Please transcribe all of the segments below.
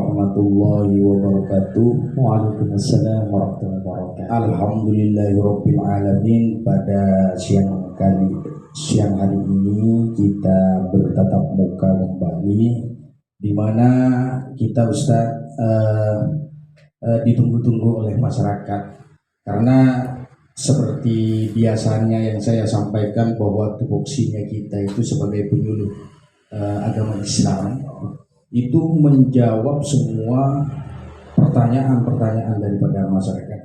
warahmatullahi wabarakatuh. Waalaikumsalam warahmatullahi wabarakatuh. Alhamdulillahirabbil alamin. Pada siang hari ini kita bertatap muka kembali, di mana kita ditunggu-tunggu oleh masyarakat, karena seperti biasanya yang saya sampaikan bahwa tupoksinya kita itu sebagai penyuluh agama Islam itu menjawab semua pertanyaan-pertanyaan daripada masyarakat.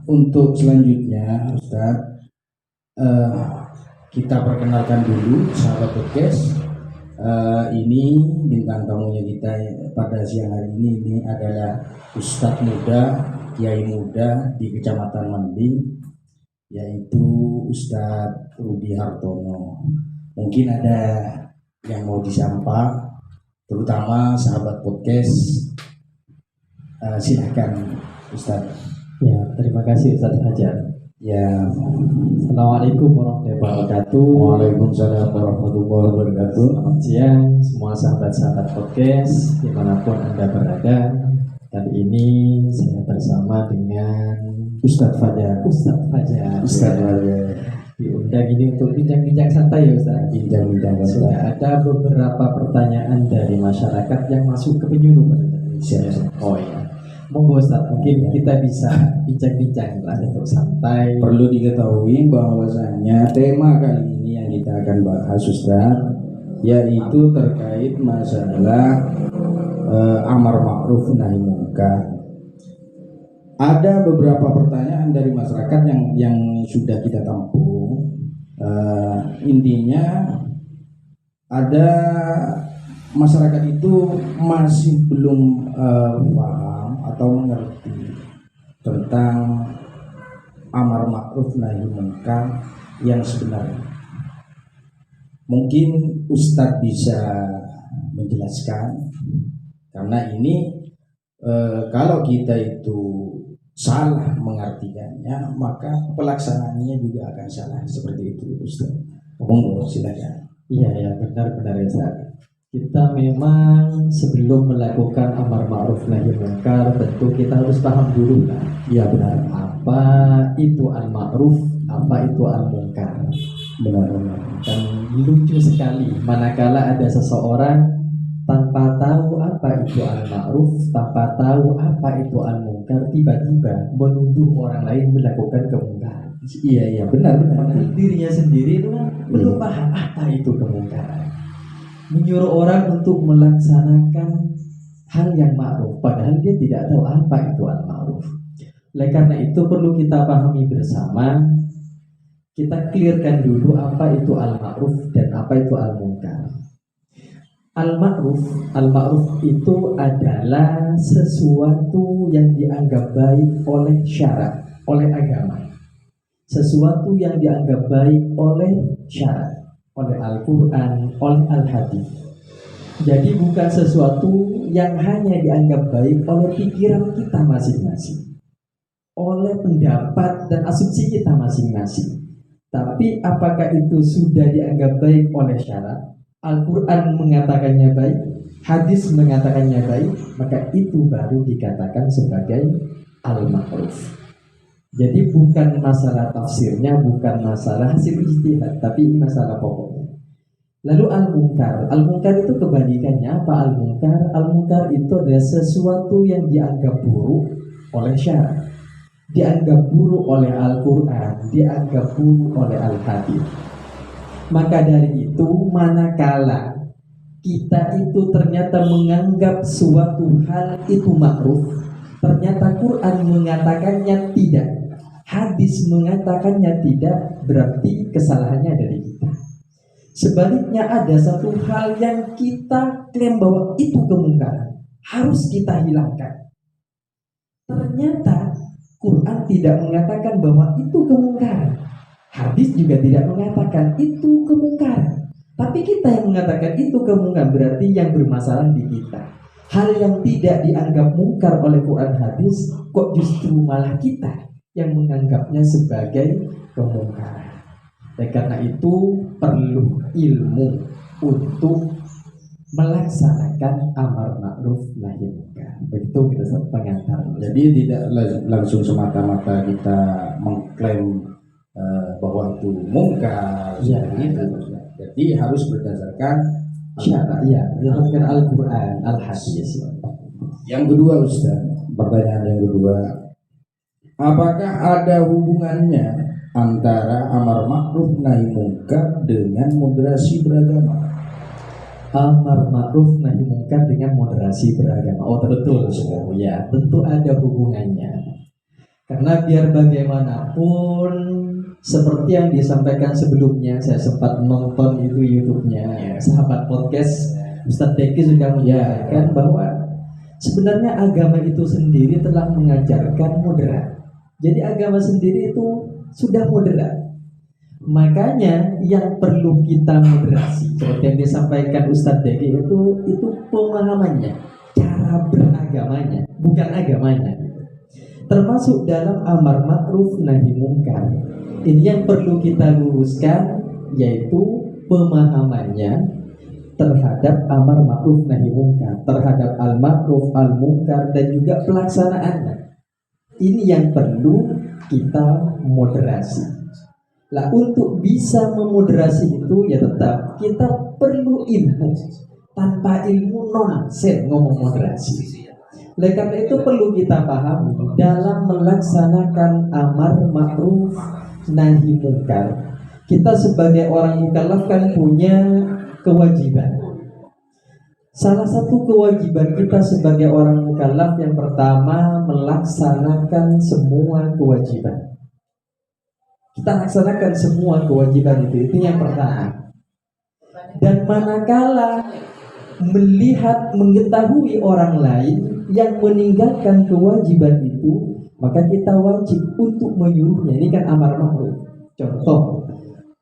Untuk selanjutnya, Ustaz, kita perkenalkan dulu sahabat podcast. Ini bintang tamunya kita pada siang hari ini adalah Ustadz muda, Kiai muda di Kecamatan Manding, yaitu Ustadz Rudi Hartono. Mungkin ada yang mau disampaikan, terutama sahabat podcast. Silahkan Ustadz. Ya, terima kasih Ustadz Fajar. Ya. Assalamualaikum warahmatullahi wabarakatuh. Waalaikumsalam warahmatullahi wabarakatuh. Selamat siang semua sahabat-sahabat podcast dimanapun Anda berada. Kali ini saya bersama dengan Ustadz Fajar. Diundang ini untuk bincang-bincang santai ya Ustaz. Bincang-bincang Sudah ada beberapa pertanyaan dari masyarakat yang masuk ke penyuluh. Oh iya. Monggo Ustaz, mungkin kita bisa bincang-bincang lah untuk santai. Perlu diketahui bahwasanya tema kali ini yang kita akan bahas Ustaz, yaitu terkait masalah amar ma'ruf nahi munkar. Ada beberapa pertanyaan dari masyarakat yang sudah kita tampung. Intinya ada masyarakat itu masih belum paham atau mengerti tentang amar ma'ruf nahi munkar yang sebenarnya. Mungkin Ustadz bisa menjelaskan, karena ini kalau kita itu salah mengartikannya, maka pelaksanaannya juga akan salah. Seperti itu Ustaz. Monggo silakan. Iya benar-benar Ustaz. Kita memang sebelum melakukan amar ma'ruf nahi munkar tentu kita harus paham dulu lah. Iya benar. Apa itu al-ma'ruf, apa itu al-munkar. Benar-benar. Dan lucu sekali manakala ada seseorang tanpa tahu apa itu al-ma'ruf, tanpa tahu apa itu al-munkar, tiba-tiba menuduh orang lain melakukan kemungkaran. Iya benar. Padahal dirinya sendiri itu belum paham apa itu kemungkaran. Menyuruh orang untuk melaksanakan hal yang ma'ruf, padahal dia tidak tahu apa itu al-ma'ruf. Oleh karena itu perlu kita pahami bersama, kita clearkan dulu apa itu al-ma'ruf dan apa itu al-munkar. Al-ma'ruf itu adalah sesuatu yang dianggap baik oleh syarak, oleh agama. Sesuatu yang dianggap baik oleh syarak, oleh Al-Quran, oleh Al-Hadis. Jadi bukan sesuatu yang hanya dianggap baik oleh pikiran kita masing-masing, oleh pendapat dan asumsi kita masing-masing. Tapi apakah itu sudah dianggap baik oleh syarak? Al-Quran mengatakannya baik, hadis mengatakannya baik, maka itu baru dikatakan sebagai al-ma'ruf. Jadi bukan masalah tafsirnya, bukan masalah hasil ijtihad, tapi ini masalah pokoknya. Lalu al-munkar itu kebalikannya apa? Al-munkar itu adalah sesuatu yang dianggap buruk oleh syarak, dianggap buruk oleh Al-Quran, dianggap buruk oleh Al-Hadis. Maka dari itu, manakala kita itu ternyata menganggap suatu hal itu ma'ruf, ternyata Quran mengatakannya tidak, hadis mengatakannya tidak, berarti kesalahannya dari kita. Sebaliknya ada satu hal yang kita klaim bahwa itu kemungkaran, harus kita hilangkan. Ternyata Quran tidak mengatakan bahwa itu kemungkaran. Hadis juga tidak mengatakan itu kemungkaran. Tapi kita yang mengatakan itu kemungkaran, berarti yang bermasalah di kita. Hal yang tidak dianggap mungkar oleh Quran hadis, kok justru malah kita yang menganggapnya sebagai kemungkaran. Dan karena itu perlu ilmu untuk melaksanakan amar ma'ruf nahi munkar. Begitu kita pengantar. Jadi tidak langsung semata-mata kita mengklaim bahwa itu mungkar, Ya, gitu. Jadi harus berdasarkan syarat, ya, berdasarkan Al-Quran, Al-Hadis. Yang kedua, Ustaz, pertanyaan yang kedua, apakah ada hubungannya antara amar ma'ruf nahi munkar dengan moderasi beragama? Amar ma'ruf nahi munkar dengan moderasi beragama. Oh, betul, saudara. Ya, tentu ada hubungannya. Karena biar bagaimanapun, seperti yang disampaikan sebelumnya, saya sempat nonton itu YouTube-nya Sahabat Podcast, Ustadz Deki sudah menyampaikan bahwa sebenarnya agama itu sendiri telah mengajarkan moderat. Jadi agama sendiri itu sudah moderat. Makanya yang perlu kita moderasi, seperti yang disampaikan Ustadz Deki itu pemahamannya, cara beragamanya, bukan agamanya. Termasuk dalam amar ma'ruf nahi munkar. Ini yang perlu kita luruskan, yaitu pemahamannya terhadap amar ma'ruf nahi munkar, terhadap al ma'ruf al munkar, dan juga pelaksanaannya. Ini yang perlu kita moderasi. Lah, untuk bisa memoderasi itu ya tetap kita perlu ilmu. Tanpa ilmu nonsen ngomong moderasi. Oleh karena itu perlu kita pahami dalam melaksanakan amar ma'ruf nahi munkar, kita sebagai orang mukallaf kan punya kewajiban. Salah satu kewajiban kita sebagai orang mukallaf yang pertama melaksanakan semua kewajiban. Kita laksanakan semua kewajiban itu yang pertama. Dan manakala melihat, mengetahui orang lain yang meninggalkan kewajiban itu, maka kita wajib untuk menyuruhnya. Ini kan amar ma'ruf. Contoh,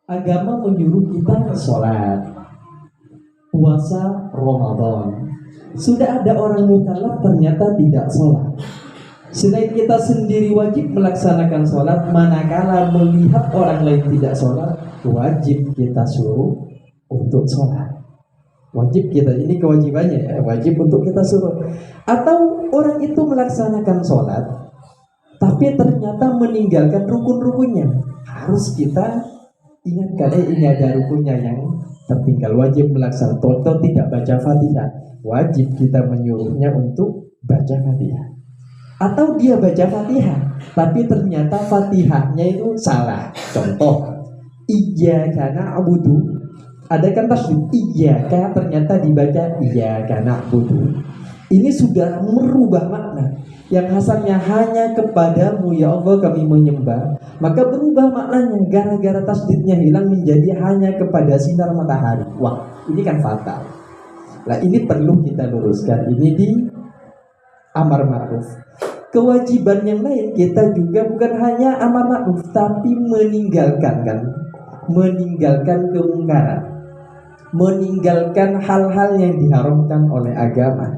agama menyuruh kita sholat, puasa Ramadan. Sudah ada orang mukallaf ternyata tidak sholat. Selain kita sendiri wajib melaksanakan sholat, manakala melihat orang lain tidak sholat, wajib kita suruh untuk sholat. Wajib kita, ini kewajibannya ya, wajib untuk kita suruh. Atau orang itu melaksanakan sholat, tapi ternyata meninggalkan rukun-rukunnya, harus kita ingatkan, ini ada rukunnya yang tertinggal, wajib melaksanakan. Contoh, tidak baca Fatihah, wajib kita menyuruhnya untuk baca Fatihah. Atau dia baca Fatihah, tapi ternyata Fatihahnya itu salah. Contoh, iyyaka na'budu, ada kan tasydid iyyaka, ternyata dibaca iyyaka na'budu. Ini sudah merubah makna. Yang asalnya hanya kepadamu ya Allah kami menyembah, maka berubah maknanya gara-gara tasydidnya hilang menjadi hanya kepada sinar matahari. Wah, ini kan fatal. Nah, ini perlu kita luruskan. Ini di amar ma'ruf. Kewajiban yang lain kita juga bukan hanya amar ma'ruf, tapi meninggalkan kemungkaran, meninggalkan hal-hal yang diharamkan oleh agama.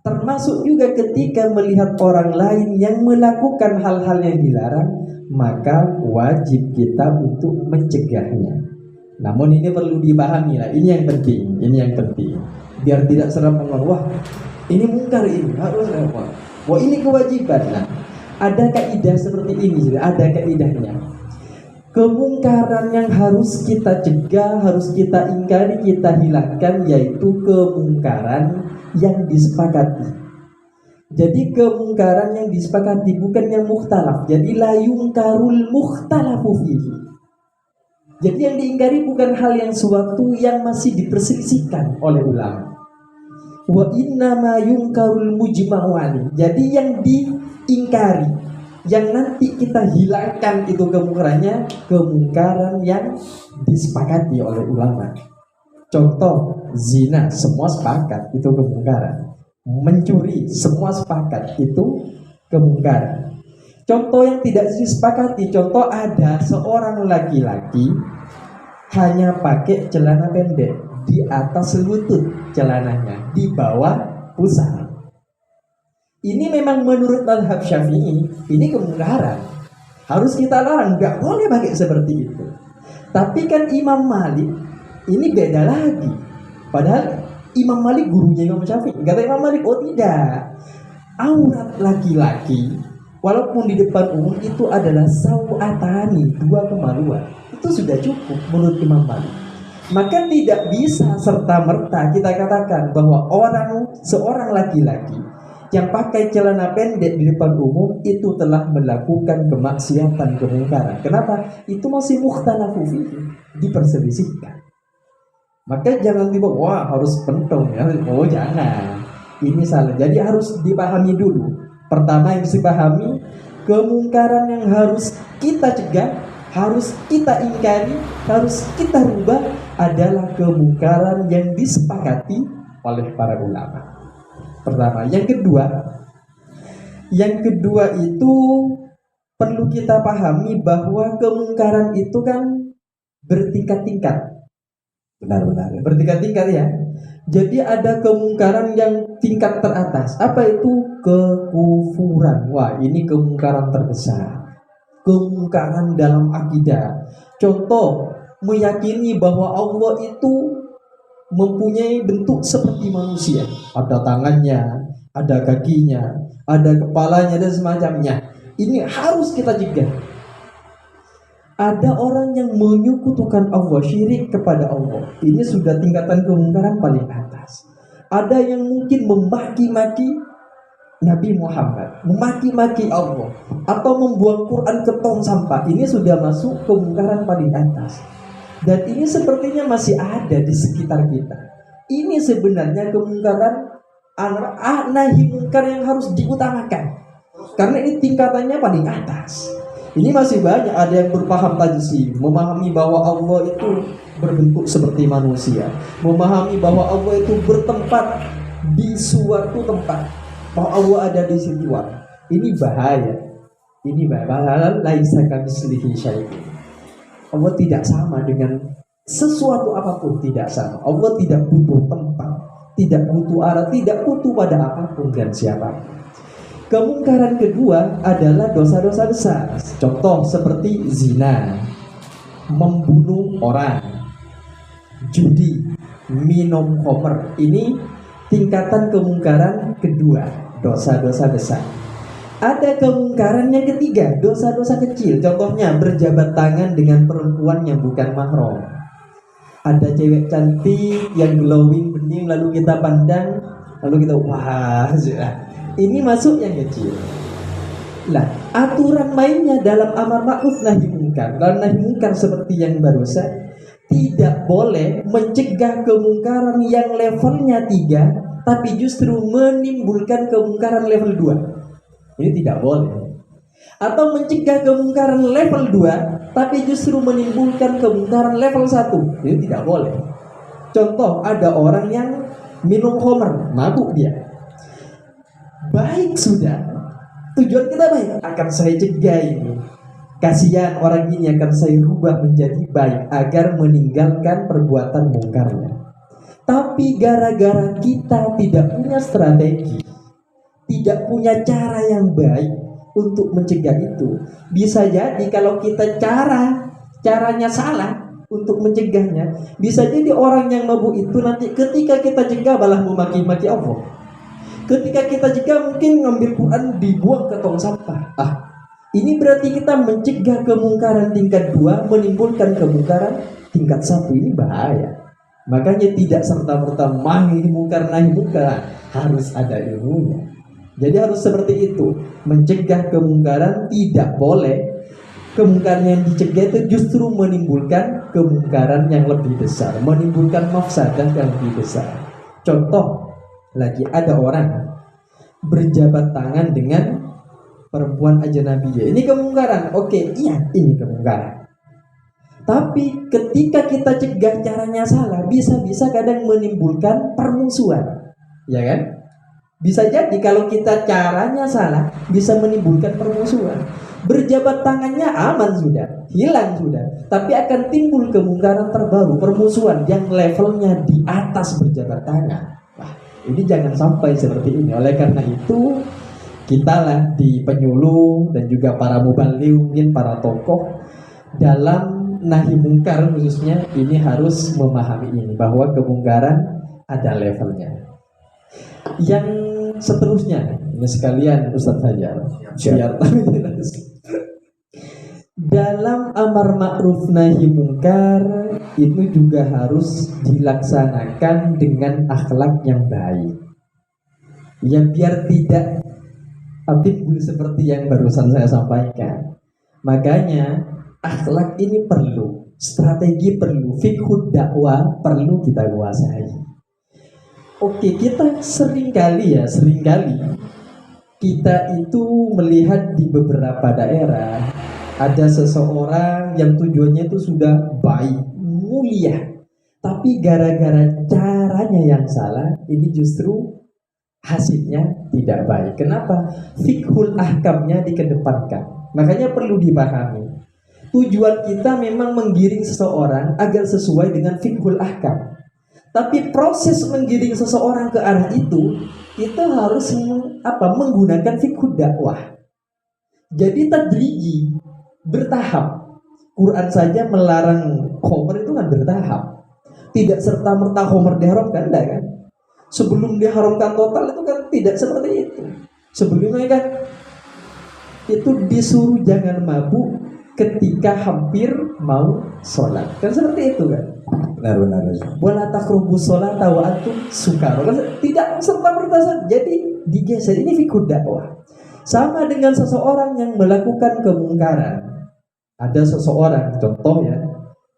Termasuk juga ketika melihat orang lain yang melakukan hal-hal yang dilarang, maka wajib kita untuk mencegahnya. Namun ini perlu dipahami lah, ini yang penting, biar tidak serap ngomong, wah ini mungkar, ini harus apa? Wah ini kewajiban. Nah, ada kaidah seperti ini, ada kaidahnya. Kemungkaran yang harus kita cegah, harus kita ingkari, kita hilangkan, yaitu kemungkaran yang disepakati. Jadi kemungkaran yang disepakati, bukan yang mukhtalaf. Jadi la yungkarul mukhtalafu fihi. Jadi yang diingkari bukan hal yang suatu yang masih diperselisihkan oleh ulama. Wa innama yungkarul mujma'u alaih. Jadi yang diingkari, yang nanti kita hilangkan itu kemungkarannya, kemungkaran yang disepakati oleh ulama. Contoh, zina, semua sepakat itu kemungkaran. Mencuri, semua sepakat itu kemungkaran. Contoh yang tidak disepakati, contoh ada seorang laki-laki hanya pakai celana pendek, di atas lutut celananya, di bawah pusar. Ini memang menurut mazhab Syafi'i, ini kemungkaran, harus kita larang, nggak boleh pakai seperti itu. Tapi kan Imam Malik ini beda lagi. Padahal Imam Malik gurunya Imam Syafi'i. Kata Imam Malik, oh tidak. Aurat laki-laki walaupun di depan umum itu adalah sawatani, dua kemaluan. Itu sudah cukup menurut Imam Malik. Maka tidak bisa serta-merta kita katakan bahwa seorang laki-laki yang pakai celana pendek di depan umum itu telah melakukan kemaksiatan, kemungkaran. Kenapa? Itu masih mukhtalafu fihi, diperselisihkan. Maka jangan tiba, wah harus pentong ya. Oh jangan, ini salah. Jadi harus dipahami dulu. Pertama yang dipahami, kemungkaran yang harus kita cegah, harus kita ingkari, harus kita rubah adalah kemungkaran yang disepakati oleh para ulama. Pertama, yang kedua itu perlu kita pahami bahwa kemungkaran itu kan bertingkat-tingkat. Benar-benar bertingkat-tingkat ya. Jadi ada kemungkaran yang tingkat teratas. Apa itu? Kekufuran. Wah, ini kemungkaran terbesar. Kemungkaran dalam akidah. Contoh, meyakini bahwa Allah itu mempunyai bentuk seperti manusia. Ada tangannya, ada kakinya, ada kepalanya dan semacamnya. Ini harus kita cegah. Ada orang yang menyekutukan Allah, syirik kepada Allah. Ini sudah tingkatan kemungkaran paling atas. Ada yang mungkin memaki-maki Nabi Muhammad, memaki-maki Allah, atau membuang Quran ke tong sampah. Ini sudah masuk kemungkaran paling atas. Dan ini sepertinya masih ada di sekitar kita. Ini sebenarnya kemungkaran nahi mungkar yang harus diutamakan. Karena ini tingkatannya paling atas. Ini masih banyak ada yang berpaham tajsim, memahami bahwa Allah itu berbentuk seperti manusia, memahami bahwa Allah itu bertempat di suatu tempat, bahwa Allah ada di situ. Ini bahaya. Ini bahaya. Laisa kamitslihi syai'un. Allah tidak sama dengan sesuatu apapun, tidak sama. Allah tidak butuh tempat, tidak butuh arah, tidak butuh pada apapun dan siapapun. Kemungkaran kedua adalah dosa-dosa besar. Contoh seperti zina, membunuh orang, judi, minum khamr. Ini tingkatan kemungkaran kedua, dosa-dosa besar. Ada kemungkaran yang ketiga, dosa-dosa kecil. Contohnya berjabat tangan dengan perempuan yang bukan mahram. Ada cewek cantik yang glowing bening, lalu kita pandang, lalu kita wah, ini masuk yang kecil. Nah, aturan mainnya dalam amar ma'ruf nahi mungkar. Dalam nahi mungkar seperti yang barusan, tidak boleh mencegah kemungkaran yang levelnya 3, tapi justru menimbulkan kemungkaran level 2. Ini tidak boleh. Atau mencegah kemungkaran level 2, tapi justru menimbulkan kemungkaran level 1. Ini tidak boleh. Contoh, ada orang yang minum khamr, mabuk dia. Baik sudah, tujuan kita baik, akan saya cegah ini. Kasihan orang ini, akan saya rubah menjadi baik agar meninggalkan perbuatan mungkarnya. Tapi gara-gara kita tidak punya strategi, tidak punya cara yang baik untuk mencegah itu, bisa jadi kalau kita caranya salah untuk mencegahnya, bisa jadi orang yang mabuk itu nanti ketika kita cegah malah memaki-maki Allah. Ketika kita juga mungkin ngambil Quran dibuang ke tong sampah. Ini berarti kita mencegah kemungkaran tingkat 2 menimbulkan kemungkaran tingkat 1. Ini bahaya. Makanya tidak serta-merta nahi mungkar, harus ada ilmunya. Jadi harus seperti itu. Mencegah kemungkaran tidak boleh. Kemungkaran yang dicegah itu justru menimbulkan kemungkaran yang lebih besar, menimbulkan mafsadah yang lebih besar. Contoh lagi, ada orang berjabat tangan dengan perempuan ajnabiyah. Ini kemungkaran. Oke, iya, ini kemungkaran. Tapi ketika kita cegah caranya salah, bisa-bisa kadang menimbulkan permusuhan. Ya kan? Bisa jadi kalau kita caranya salah, bisa menimbulkan permusuhan. Berjabat tangannya aman sudah, hilang sudah, tapi akan timbul kemungkaran terbaru, permusuhan yang levelnya di atas berjabat tangan. Ini jangan sampai seperti ini. Oleh karena itu, kita lah di penyuluh dan juga para mubaligh, mungkin para tokoh dalam nahi mungkar khususnya, ini harus memahami ini, bahwa kemungkaran ada levelnya. Yang seterusnya, ini sekalian Ustadz Fajar, biar tahu jelas. Dalam amar ma'ruf nahi mungkar itu juga harus dilaksanakan dengan akhlak yang baik. Ya biar tidak timbul seperti yang barusan saya sampaikan. Makanya akhlak ini perlu, strategi perlu, fiqhud dakwah perlu kita kuasai. Oke, kita seringkali kita itu melihat di beberapa daerah ada seseorang yang tujuannya itu sudah baik, mulia, tapi gara-gara caranya yang salah, ini justru hasilnya tidak baik. Kenapa? Fiqhul ahkamnya dikedepankan. Makanya perlu dipahami. Tujuan kita memang menggiring seseorang agar sesuai dengan fiqhul ahkam. Tapi proses menggiring seseorang ke arah itu, kita harus menggunakan fiqhul dakwah. Jadi tadriji, bertahap. Quran saja melarang khamr itu kan bertahap. Tidak serta-merta khamr diharamkan, enggak kan? Sebelum diharamkan total itu kan tidak seperti itu. Sebelumnya kan itu disuruh jangan mabuk ketika hampir mau sholat. Kan seperti itu kan? Benar. Wala taqrabus sholata wa antum sukara. Kan tidak serta-merta. Jadi digeser, ini fiqh dakwah. Sama dengan seseorang yang melakukan kemungkaran. Ada seseorang, contoh ya,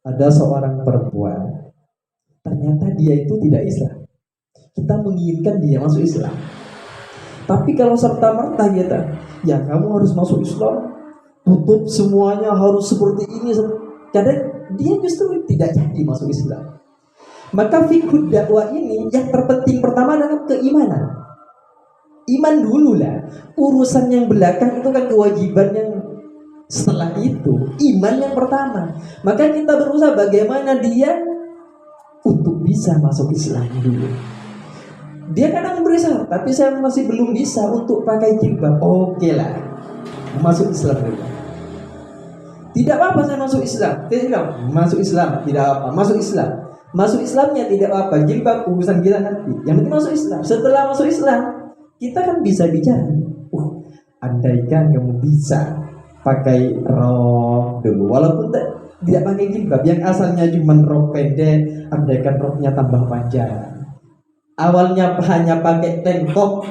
ada seorang perempuan. Ternyata dia itu tidak Islam. Kita menginginkan dia masuk Islam. Tapi kalau serta-merta kita, ya kamu harus masuk Islam, tutup semuanya harus seperti ini. Kadang dia justru tidak jadi masuk Islam. Maka fiqhud dakwah ini yang terpenting pertama adalah keimanan. Iman dulu lah. Urusan yang belakang itu kan kewajiban yang setelah itu. Iman yang pertama. Maka kita berusaha bagaimana dia untuk bisa masuk Islam dulu. Dia kadang berusaha, tapi saya masih belum bisa untuk pakai jilbab. Oke lah, masuk Islam dulu. Tidak apa-apa saya masuk Islam. Tidak, masuk Islam tidak apa. Masuk Islam. Masuk Islamnya tidak apa. Jilbab urusan kita nanti. Yang penting masuk Islam. Setelah masuk Islam, kita kan bisa bicara. Andaikan kamu bisa pakai rok dulu, walaupun tidak pakai jilbab, yang asalnya cuma rok pendek, andaikan roknya tambah panjang. Awalnya hanya pakai tank top,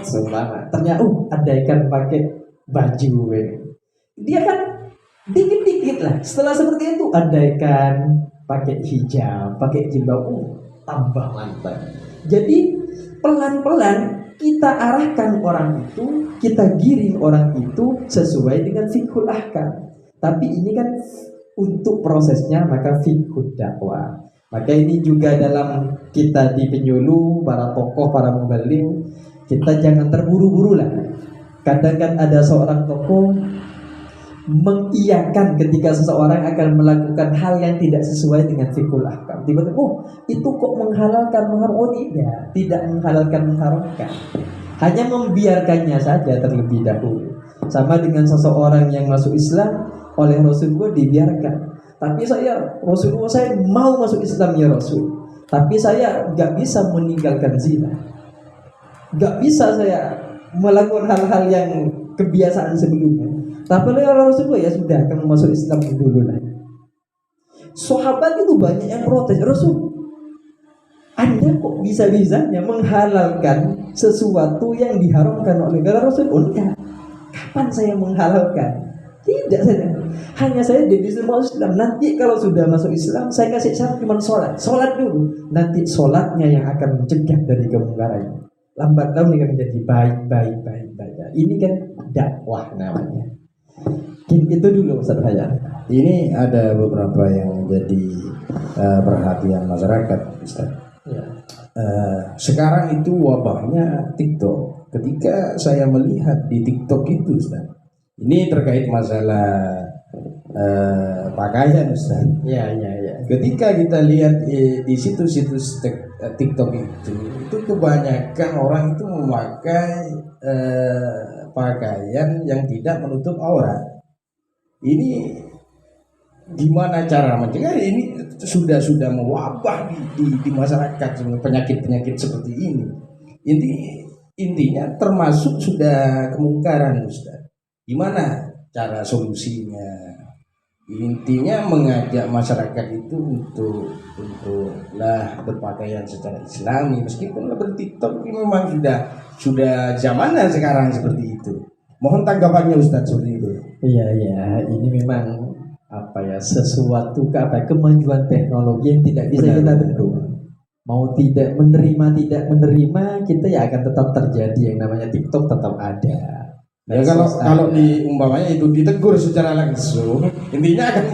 ternyata andaikan pakai baju. Dia kan dikit-dikit lah. Setelah seperti itu, andaikan pakai hijab, pakai jilbab, tambah mantap. Jadi pelan-pelan kita arahkan orang itu, kita giring orang itu sesuai dengan fiqhul ahkam. Tapi ini kan untuk prosesnya maka fiqhud dakwah. Maka ini juga dalam kita di penyuluh, para tokoh, para mubaligh, kita jangan terburu-buru lah. Kadang kan ada seorang tokoh mengiyakan ketika seseorang akan melakukan hal yang tidak sesuai dengan fiqhul ahkam. Tiba-tiba, itu kok menghalalkan mengharamkan? Tidak menghalalkan mengharamkan. Hanya membiarkannya saja terlebih dahulu. Sama dengan seseorang yang masuk Islam oleh Rasulullah dibiarkan. Tapi Rasulullah saya mau masuk Islam ya Rasul. Tapi saya gak bisa meninggalkan zina. Gak bisa saya melakukan hal-hal yang kebiasaan sebelumnya. Tapi oleh Rasulullah, ya sudah, kamu masuk Islam dulu lah. Sahabat itu banyak yang protes, Rasul, Anda kok bisa-bisanya menghalalkan sesuatu yang diharamkan oleh Rasul? Enggak. Kapan saya menghalalkan? Tidak, hanya saya disuruh masuk Islam. Nanti kalau sudah masuk Islam, saya kasih syarat cuma sholat dulu. Nanti sholatnya yang akan mencegah dari kemungkaran. Lambat laun akan menjadi baik. Ini kan dakwah namanya. Itu dulu Ustaz Hayat. Ini ada beberapa yang menjadi perhatian masyarakat, Ustaz. Ya. Sekarang itu wabahnya TikTok. Ketika saya melihat di TikTok itu, Ustaz, ini terkait masalah pakaian, Ustaz. Ya. Ketika kita lihat di situs-situs TikTok itu kebanyakan orang itu memakai pakaian yang tidak menutup aurat. Ini gimana cara mencegah ini sudah mewabah di masyarakat penyakit seperti ini. Intinya termasuk sudah kemungkaran, Ustaz. Gimana cara solusinya? Intinya mengajak masyarakat itu untuk berpakaian secara Islami, meskipun berTikTok ini memang sudah zamannya sekarang seperti itu. Mohon tanggapannya Ustaz seperti itu. Iya, ini memang sesuatu kemajuan teknologi yang tidak bisa kita bendung. Mau tidak menerima kita ya akan tetap terjadi, yang namanya TikTok tetap ada. Ya kalau umpamanya itu ditegur secara langsung, intinya akan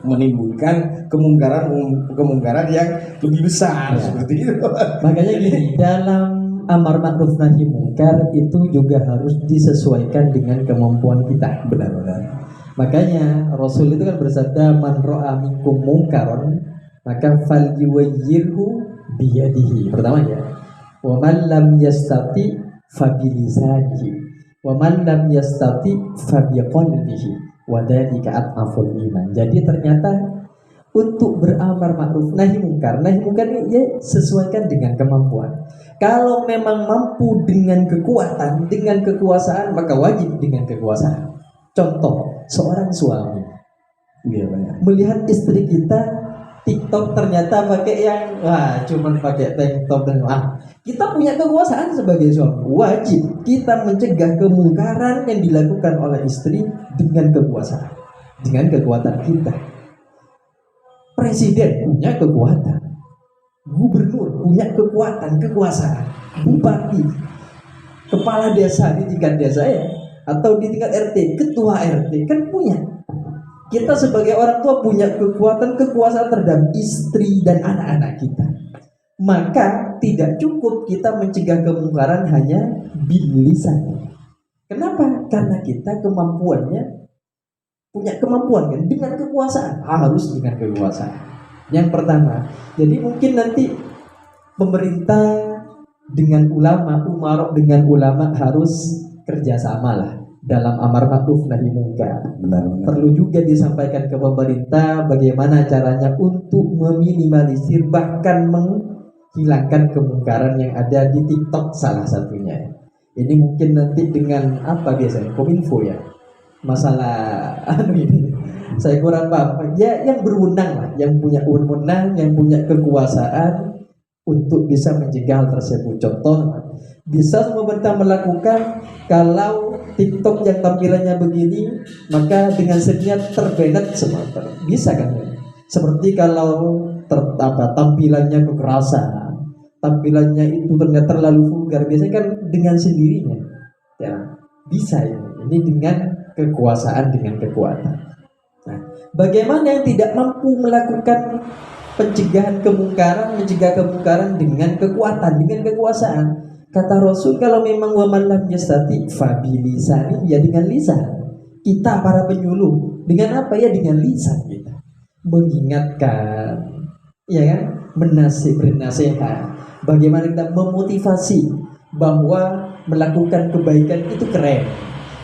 menimbulkan kemungkaran yang lebih besar seperti itu. Makanya gini, dalam amar ma'ruf nahi mungkar itu juga harus disesuaikan dengan kemampuan kita. Benar-benar. Makanya Rasul itu kan bersabda, man ra'a minkum mungkaron maka falyughayyirhu biyadihi. Pertama ya, wa man lam yastati fabilisanihi, wa man lam yastati fabiqalbihi, wa dzalika at'aful iman. Jadi ternyata untuk beramar ma'ruf nahi mungkar ini ya sesuaikan dengan kemampuan. Kalau memang mampu dengan kekuatan, dengan kekuasaan, maka wajib dengan kekuasaan. Contoh, seorang suami melihat istri kita TikTok ternyata pakai yang cuman pakai tank top dan kita punya kekuasaan sebagai suami, wajib kita mencegah kemungkaran yang dilakukan oleh istri dengan kekuasaan, dengan kekuatan kita. Presiden punya kekuatan, gubernur punya kekuasaan, bupati, kepala desa di tingkat desa atau di tingkat RT, ketua RT kan punya. Kita sebagai orang tua punya kekuasaan terhadap istri dan anak-anak kita. Maka tidak cukup kita mencegah kemungkaran hanya bil lisan. Kenapa? Karena kita punya kemampuan kan, dengan kekuasaan. Harus dengan kekuasaan. Yang pertama, jadi mungkin nanti pemerintah dengan ulama, umarok dengan ulama harus kerjasama lah dalam amar ma'ruf nahi mungkar. Benar. Perlu juga disampaikan ke pemerintah bagaimana caranya untuk meminimalisir bahkan menghilangkan kemungkaran yang ada di TikTok salah satunya. Ini mungkin nanti dengan biasanya Kominfo ya. Masalah ini saya kurang paham. Ya yang berwenang lah, yang punya wewenang, yang punya kekuasaan untuk bisa mencegah hal tersebut. Contoh, bisa pemerintah melakukan kalau TikTok yang tampilannya begini, maka dengan seniat terbanet semua. Bisa kan? Seperti kalau tampilannya kekerasan, tampilannya itu ternyata terlalu vulgar, biasanya kan dengan sendirinya. Ya, bisa ini. Ini dengan kekuasaan, dengan kekuatan. Nah, bagaimana yang tidak mampu melakukan pencegahan kemungkaran, mencegah kemungkaran dengan kekuatan, dengan kekuasaan? Kata Rasul, kalau memang waman lam yastati fabilisani, ya dengan lisan. Kita para penyuluh dengan apa ya? Dengan lisan kita mengingatkan, ya kan, bernasihat. Bagaimana kita memotivasi bahwa melakukan kebaikan itu keren.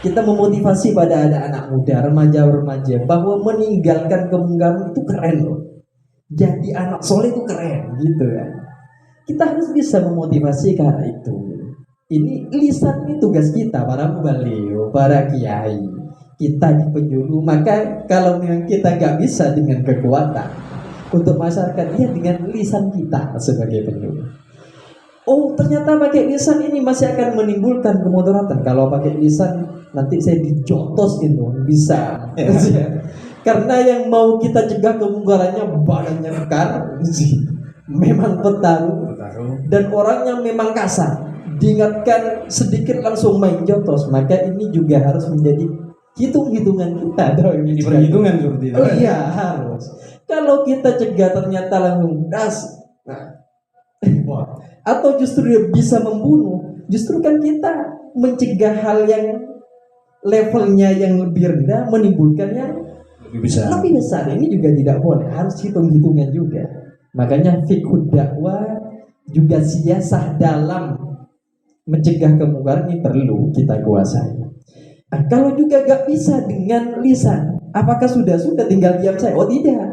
Kita memotivasi pada anak-anak muda, remaja-remaja bahwa meninggalkan kemungkaran itu keren loh. Jadi anak soleh itu keren, gitu kan. Kita harus bisa memotivasi ke arah itu. Ini lisan, ini tugas kita para mubaligh, para kiai. Kita di penyuluh, maka kalau memang kita gak bisa dengan kekuatan untuk masyarakat, ya dengan lisan kita sebagai penyuluh. Oh ternyata pakai lisan ini masih akan menimbulkan kemudaratan. Kalau pakai lisan nanti saya dijotos gitu, bisa. Karena yang mau kita cegah kemungkarannya badannya kekar, memang petarung, dan orangnya memang kasar, diingatkan sedikit langsung main jotos. Maka ini juga harus menjadi hitung-hitungan kita. Ini perhitungan seperti itu. Oh iya harus. Kalau kita cegah ternyata langsung atau justru dia bisa membunuh, justru kan kita mencegah hal yang levelnya yang lebih rendah menimbulkan yang lebih besar. Ini juga tidak boleh, harus hitung-hitungan juga. Makanya fiqh dakwah juga siasah dalam mencegah kemungkaran ini perlu kita kuasai. Nah, kalau juga gak bisa dengan lisan, apakah sudah tinggal diam saja? Oh tidak.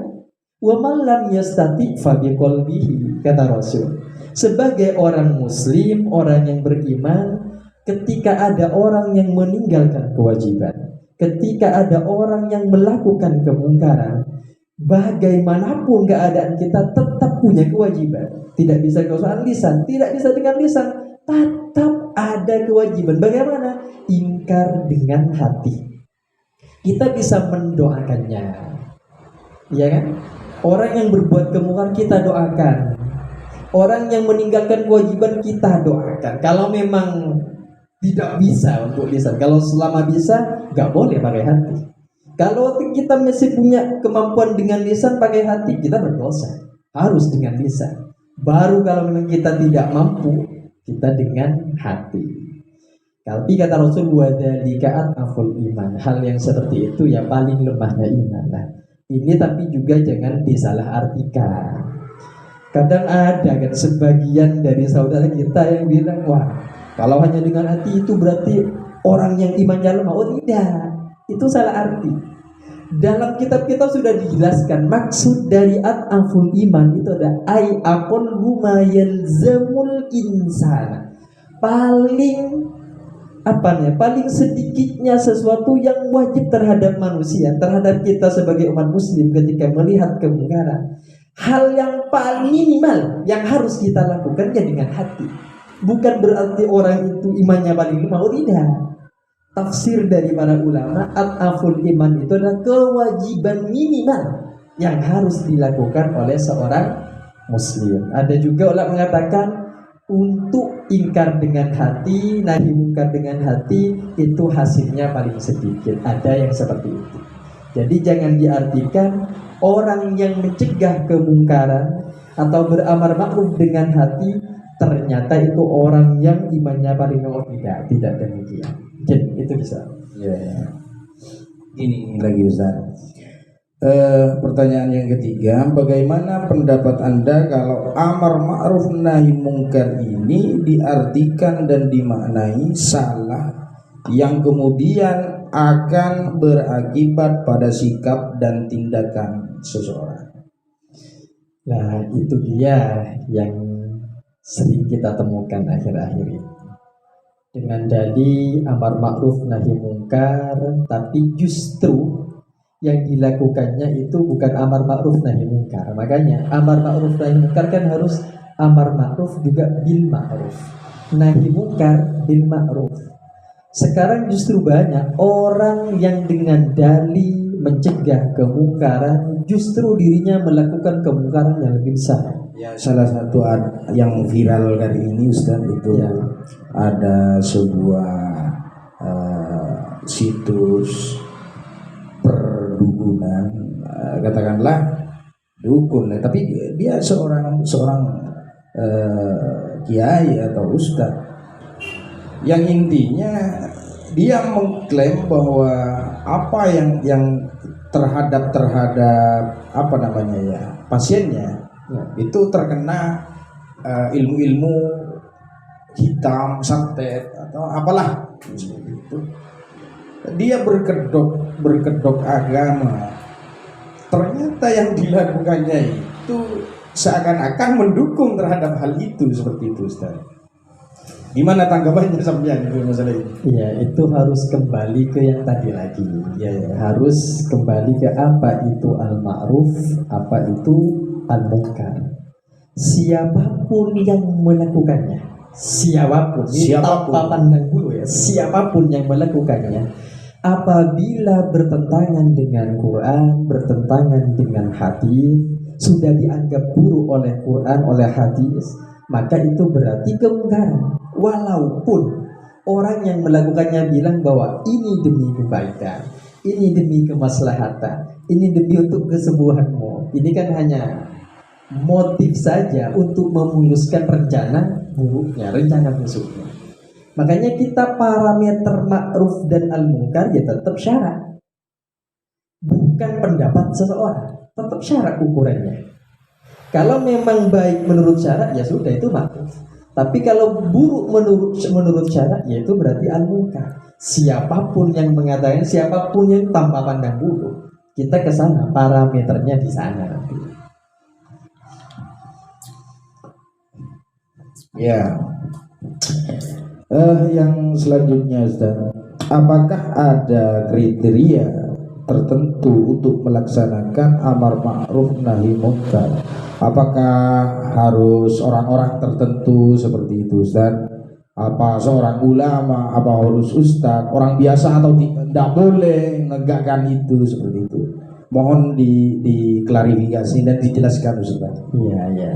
Wa man lam yastati fa biqalbihi, kata Rasul. Sebagai orang muslim, orang yang beriman, ketika ada orang yang meninggalkan kewajiban, ketika ada orang yang melakukan kemungkaran, bagaimanapun keadaan kita tetap punya kewajiban. Tidak bisa dengan lisan, tidak bisa dengan lisan, tetap ada kewajiban. Bagaimana? Ingkar dengan hati. Kita bisa mendoakannya, ya kan? Orang yang berbuat kemungkaran kita doakan. Orang yang meninggalkan kewajiban kita doakan. Kalau memang tidak bisa untuk lisan, kalau selama bisa, nggak boleh pakai hati. Kalau kita masih punya kemampuan dengan lisan pakai hati, kita berdosa. Harus dengan lisan. Baru kalau memang kita tidak mampu, kita dengan hati. Tapi kata Rasul, wadhalika aful iman. Hal yang seperti itu ya paling lemahnya iman lah. Ini tapi juga jangan disalahartikan. Kadang ada kan sebagian dari saudara kita yang bilang, wah kalau hanya dengan hati itu berarti orang yang imannya lemah. Oh tidak, itu salah arti. Dalam kitab kita sudah dijelaskan maksud dari at'aful iman itu ada akon lumayan zamul insana. Paling sedikitnya sesuatu yang wajib terhadap manusia, terhadap kita sebagai umat muslim ketika melihat kemungkaran. Hal yang paling minimal yang harus kita lakukan ya dengan hati. Bukan berarti orang itu imannya paling lemah. Oh tidak. Tafsir dari para ulama, at'aful iman itu adalah kewajiban minimal yang harus dilakukan oleh seorang muslim. Ada juga ulama mengatakan untuk ingkar dengan hati, nahi mungkar dengan hati, itu hasilnya paling sedikit. Ada yang seperti itu. Jadi jangan diartikan orang yang mencegah kemungkaran atau beramar ma'ruf dengan hati ternyata itu orang yang imannya paling lemah. Tidak demikian. Jadi itu bisa. Ya. Ini lagi Ustaz. Pertanyaan yang ketiga, bagaimana pendapat Anda kalau amar ma'ruf nahi mungkar ini diartikan dan dimaknai salah yang kemudian akan berakibat pada sikap dan tindakan seseorang? Nah, itu dia yang sering kita temukan akhir-akhir ini. Dengan dalih amar ma'ruf nahi mungkar, tapi justru yang dilakukannya itu bukan amar ma'ruf nahi mungkar. Makanya amar ma'ruf nahi mungkar kan harus amar ma'ruf juga bil ma'ruf, nahi mungkar bil ma'ruf. Sekarang justru banyak orang yang dengan dalih mencegah kemungkaran, justru dirinya melakukan kemungkaran yang lebih besar. Ya, salah satu yang viral kali ini Ustaz itu ya, ada sebuah situs perdukunan, katakanlah dukun, tapi dia seorang kiai atau ustadz yang intinya dia mengklaim bahwa apa yang terhadap apa namanya ya pasiennya itu terkena ilmu-ilmu hitam, santet atau apalah itu. Dia berkedok agama. Ternyata yang dilakukannya itu seakan-akan mendukung terhadap hal itu, seperti itu Ustaz. Gimana tanggapannya sampean itu masalah ini? Ya, itu harus kembali ke yang tadi lagi. Ya, harus kembali ke apa itu al-ma'ruf, apa itu al-munkar. Siapapun yang melakukannya, siapapun tanpa pandang bulu ya, siapapun yang melakukannya, apabila bertentangan dengan Quran, bertentangan dengan hadis, sudah dianggap buruk oleh Quran, oleh hadis, maka itu berarti kemungkaran. Walaupun orang yang melakukannya bilang bahwa ini demi kebaikan, ini demi kemaslahatan, ini demi untuk kesembuhanmu, ini kan hanya motif saja untuk memuluskan rencana buruknya, rencana busuknya. Makanya kita parameter ma'ruf dan al-munkar ya tetap syarat, bukan pendapat seseorang, tetap syarat ukurannya. Kalau memang baik menurut syarat ya sudah itu ma'ruf. Tapi kalau buruk menurut syara, yaitu berarti al-munkar. Siapapun yang mengatakan, siapapun yang tanpa pandang bulu, kita ke sana, parameternya di sana nanti. Ya. Yang selanjutnya Ustaz, apakah ada kriteria tertentu untuk melaksanakan amar ma'ruf nahi munkar? Apakah harus orang-orang tertentu seperti itu Ustaz? Apa seorang ulama, apa harus ustaz, orang biasa atau tidak boleh menegakkan itu seperti itu? Mohon diklarifikasi dan dijelaskan Ustaz. Iya, ya.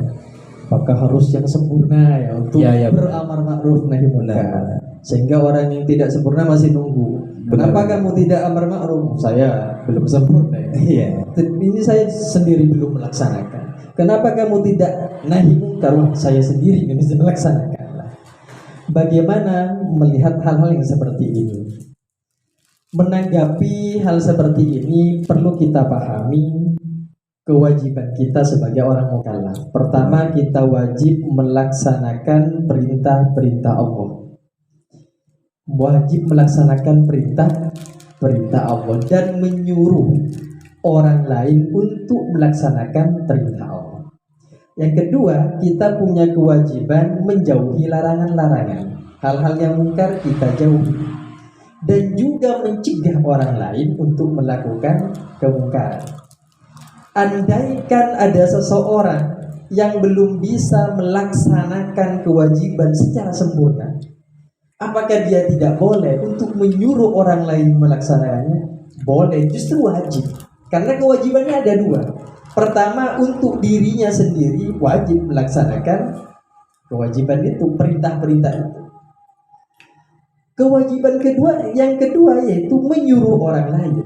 Apakah harus yang sempurna ya untuk beramar ma'ruf nahi munkar? Sehingga orang yang tidak sempurna masih nunggu. Kenapa kamu tidak amar ma'ruf? Saya belum sempurna. Iya. Ini saya sendiri belum melaksanakan. Kenapa kamu tidak nahi munkar? Saya sendiri yang bisa melaksanakan. Bagaimana melihat hal-hal yang seperti ini? Menanggapi hal seperti ini perlu kita pahami kewajiban kita sebagai orang mukallaf. Pertama, kita wajib melaksanakan perintah-perintah Allah. Wajib melaksanakan perintah Allah dan menyuruh orang lain untuk melaksanakan perintah Allah. Yang kedua, kita punya kewajiban menjauhi larangan-larangan. Hal-hal yang mungkar kita jauhi. Dan juga mencegah orang lain untuk melakukan kemungkaran. Andaikan ada seseorang yang belum bisa melaksanakan kewajiban secara sempurna, apakah dia tidak boleh untuk menyuruh orang lain melaksanakannya? Boleh, justru wajib. Karena kewajibannya ada dua. Pertama, untuk dirinya sendiri wajib melaksanakan kewajiban itu, perintah-perintah itu. Kewajiban yang kedua yaitu menyuruh orang lain.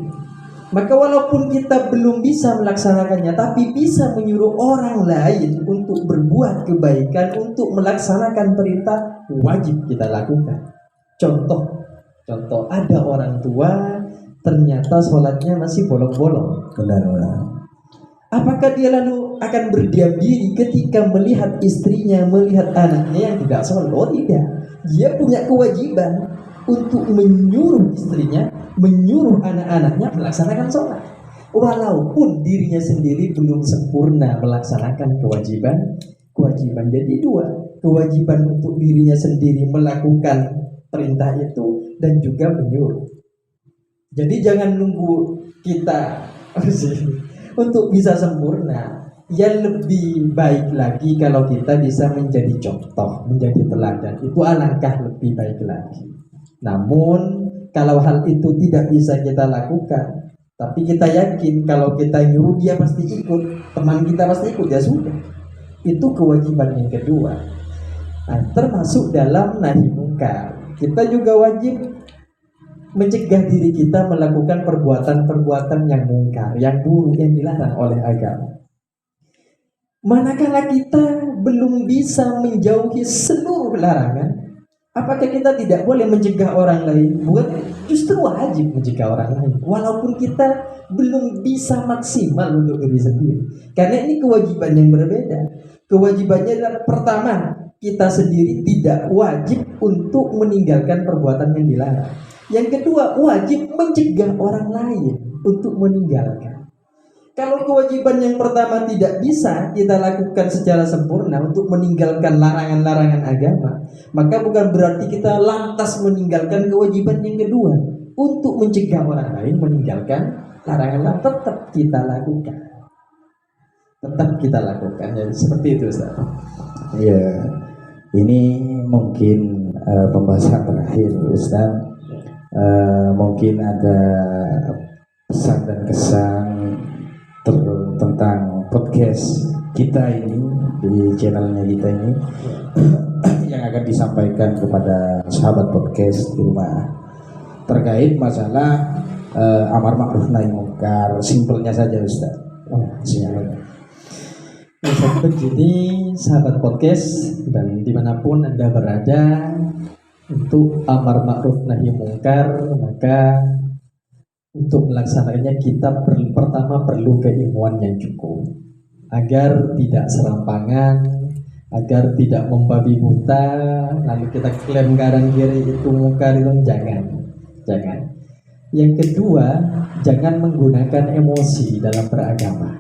Maka walaupun kita belum bisa melaksanakannya, tapi bisa menyuruh orang lain untuk berbuat kebaikan, untuk melaksanakan perintah, wajib kita lakukan. Contoh, ada orang tua ternyata sholatnya masih bolong-bolong. Benar. Apakah dia lalu akan berdiam diri ketika melihat istrinya, melihat anaknya yang tidak sholat? Oh tidak. Dia punya kewajiban untuk menyuruh istrinya, menyuruh anak-anaknya melaksanakan sholat. Walaupun dirinya sendiri belum sempurna melaksanakan kewajiban. Jadi dua. Kewajiban untuk dirinya sendiri melakukan perintah itu dan juga menyuruh. Jadi jangan nunggu kita untuk bisa sempurna. Yang lebih baik lagi kalau kita bisa menjadi contoh, menjadi teladan. Itu alangkah lebih baik lagi. Namun kalau hal itu tidak bisa kita lakukan, tapi kita yakin kalau kita nyuruh dia pasti ikut, teman kita pasti ikut, ya sudah. Itu kewajiban yang kedua. Nah, termasuk dalam nahi munkar, kita juga wajib mencegah diri kita melakukan perbuatan-perbuatan yang mungkar, yang buruk, yang dilarang oleh agama. Manakala kita belum bisa menjauhi seluruh larangan, apakah kita tidak boleh mencegah orang lain? Justru wajib mencegah orang lain, walaupun kita belum bisa maksimal untuk diri sendiri. Karena ini kewajiban yang berbeda. Kewajibannya adalah pertama, kita sendiri tidak wajib untuk meninggalkan perbuatan yang dilarang. Yang kedua, wajib mencegah orang lain untuk meninggalkan. Kalau kewajiban yang pertama tidak bisa kita lakukan secara sempurna untuk meninggalkan larangan-larangan agama, maka bukan berarti kita lantas meninggalkan kewajiban yang kedua untuk mencegah orang lain meninggalkan larangan. Tetap kita lakukan. Jadi seperti itu, Ustaz. Ya, ini mungkin pembahasan terakhir, Ustaz. Mungkin ada pesan dan kesan tentang podcast kita ini, di channelnya kita ini yang akan disampaikan kepada sahabat podcast di rumah terkait masalah amar ma'ruf nahi munkar. Simpelnya saja, Ustaz. Jadi sahabat podcast dan dimanapun Anda berada, untuk amar ma'ruf nahi munkar, maka untuk melaksanakannya kita pertama perlu keilmuan yang cukup agar tidak serampangan, agar tidak membabi buta lalu kita klaim kanan kiri itu mungkar, itu jangan. Yang kedua, jangan menggunakan emosi dalam beragama.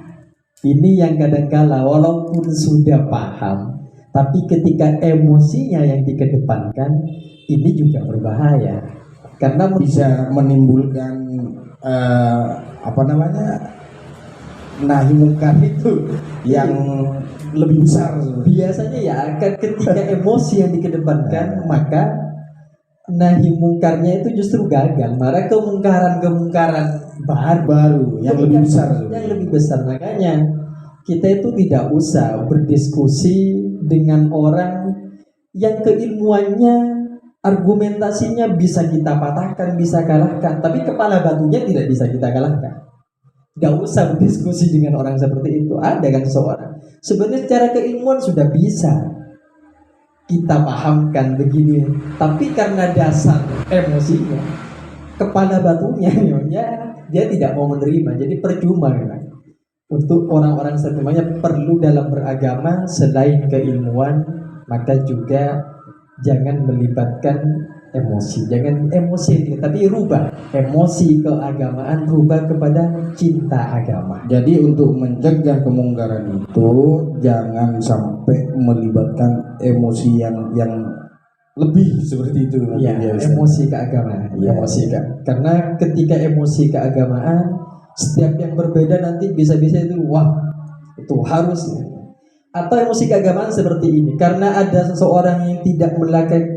Ini yang kadangkala walaupun sudah paham, tapi ketika emosinya yang dikedepankan, ini juga berbahaya karena Bisa menimbulkan apa namanya, nahi mungkar itu yang lebih besar. biasanya ya akan ketika emosi yang dikedepankan, maka nahi mungkarnya itu justru gagal, malah kemungkaran Baru yang lebih besar. Makanya kita itu tidak usah berdiskusi dengan orang yang keilmuannya, argumentasinya bisa kita patahkan, bisa kalahkan, tapi kepala batunya tidak bisa kita kalahkan. Tidak usah berdiskusi dengan orang seperti itu. Ada kan seseorang sebenarnya secara keilmuan sudah bisa kita pahamkan begini, tapi karena dasar emosinya, kepala batunya ya, dia tidak mau menerima. Jadi percuma memang. Untuk orang-orang semuanya perlu dalam beragama selain keilmuan, maka juga jangan melibatkan emosi. Jangan emosi, tapi rubah emosi keagamaan, rubah kepada cinta agama. Jadi untuk mencegah kemungkaran itu jangan sampai melibatkan emosi yang lebih seperti itu. Ya, emosi keagamaan. Ya. Karena ketika emosi keagamaan, setiap yang berbeda nanti bisa-bisa itu wah itu harus. Atau emosi keagamaan seperti ini, karena ada seseorang yang tidak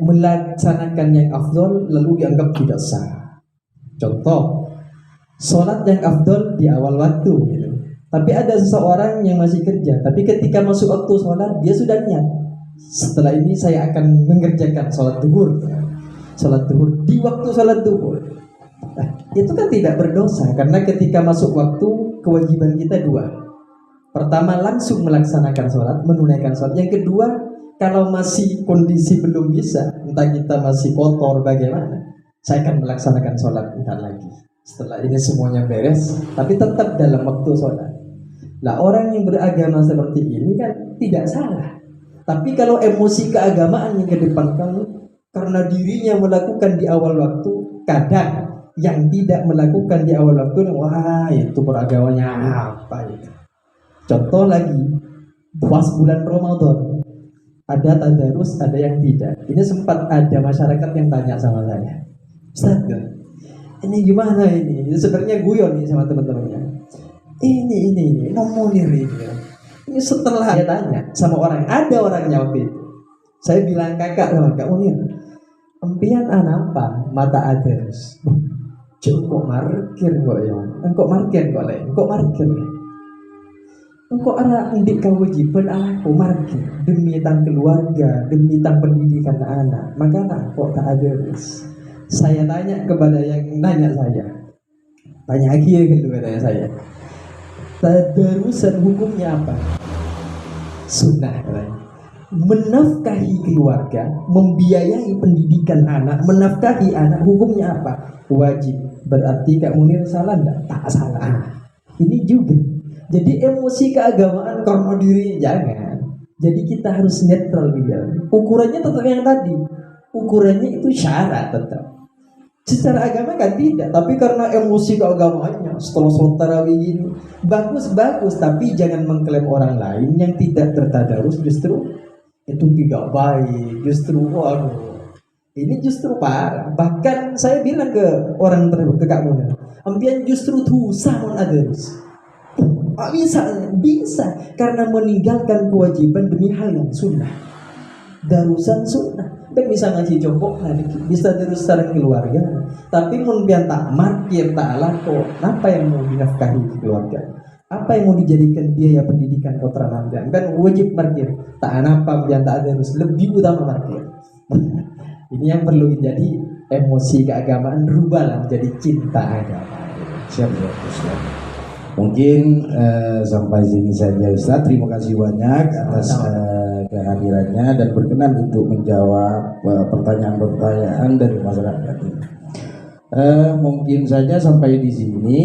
melaksanakan yang afdol lalu dianggap tidak sah. Contoh, sholat yang afdol di awal waktu gitu. Tapi ada seseorang yang masih kerja, tapi ketika masuk waktu sholat dia sudah niat, setelah ini saya akan mengerjakan sholat duhur di waktu sholat duhur. Nah, itu kan tidak berdosa, karena ketika masuk waktu kewajiban kita dua. Pertama, langsung melaksanakan sholat, menunaikan sholat. Yang kedua, kalau masih kondisi belum bisa, entah kita masih kotor bagaimana, saya akan melaksanakan sholat bentar lagi. Setelah ini semuanya beres, tapi tetap dalam waktu sholat. Nah, orang yang beragama seperti ini kan tidak salah. Tapi kalau emosi keagamaan yang kedepankan karena dirinya melakukan di awal waktu, kadang yang tidak melakukan di awal waktu, wah itu beragamanya apa itu. Contoh lagi, puas bulan Ramadan, ada tadarus, ada yang tidak. Ini sempat ada masyarakat yang tanya sama saya, Ustaz, ini gimana ini? Ini sebenarnya guyon nih sama teman-temannya. Ini nomunir ini. Ini setelah saya tanya sama orang, ada orangnya waktu itu. Saya bilang kakak sama Kak Munir, empian apa mata adarus? Kok markir kok ya? Engkau markir kok lain? Engkau markir. Engkau arah indik kewajiban aku markir demi tang keluarga, demi tang pendidikan anak. Maka kok tak adarus? Saya tanya kepada yang nanya saya, tanya lagi ya gitu katanya saya. Tadarusan hukumnya apa? Sunnah katanya. Menafkahi keluarga, membiayai pendidikan anak, menafkahi anak, hukumnya apa? Wajib. Berarti Kak Munir salah enggak? Tak salah. Ini juga. Jadi emosi keagamaan karena diri jangan. Jadi kita harus netral biar. Ukurannya tetap yang tadi. Ukurannya itu syarat tetap. Secara agama kan tidak, tapi karena emosi keagamaannya setelah sholat tarawih ini bagus, tapi jangan mengklaim orang lain yang tidak tertadarus, justru itu tidak baik, justru waduh ini justru parah. Bahkan saya bilang ke orang tersebut, ke Kak Muna, ambian justru tuh sama adarus. Bisa karena meninggalkan kewajiban demi hal yang sunnah. Darusan sunnah kan bisa ngaji jongkok, bisa terus sarang keluarga, tapi mungkin tak markir tak kok apa yang mau dinafkahi keluarga, apa yang mau dijadikan biaya pendidikan putra mandan, kan wajib markir tak apa biar tak terus lebih utama markir. Ini yang perlu jadi emosi keagamaan rubahlah menjadi cinta agama. Siap. Mungkin sampai sini saja Ustaz. Terima kasih banyak atas kehadirannya dan berkenan untuk menjawab pertanyaan-pertanyaan dari masyarakat ini. Mungkin saja sampai di sini.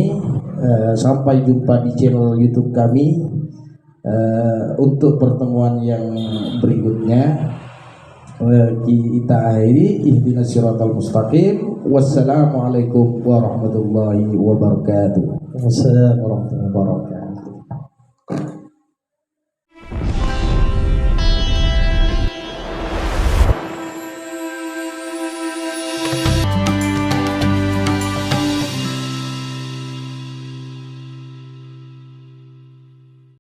Sampai jumpa di channel YouTube kami. Untuk pertemuan yang berikutnya kita akhiri ihdinas siratal mustaqim. Wassalamualaikum warahmatullahi wabarakatuh. Wassalamualaikum warahmatullahi wabarakatuh.